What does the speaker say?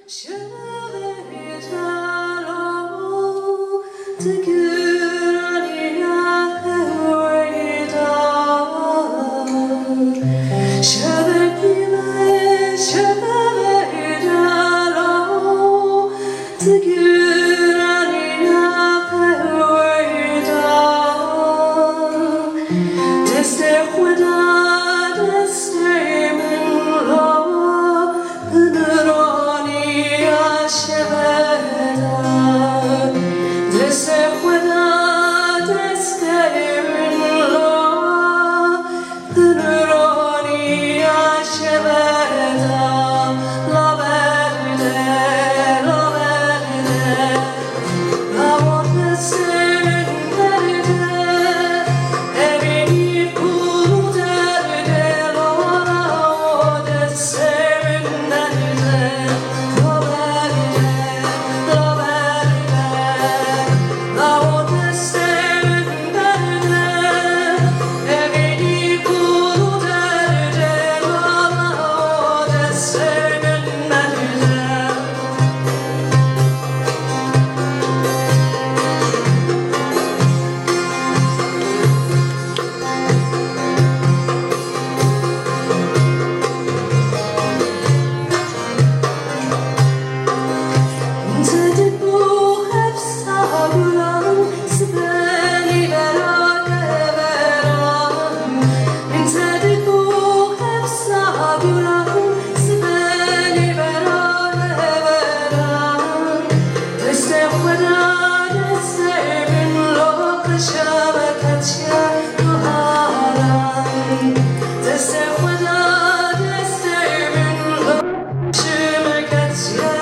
Je vais t'allouer, te guérir je vais prier, je vais t'allouer, te guérir desde juda, desde minlo, desde juda, desde minlo, la verde, la verde verde, e venir pur derde, la desde juda, desde minlo, je me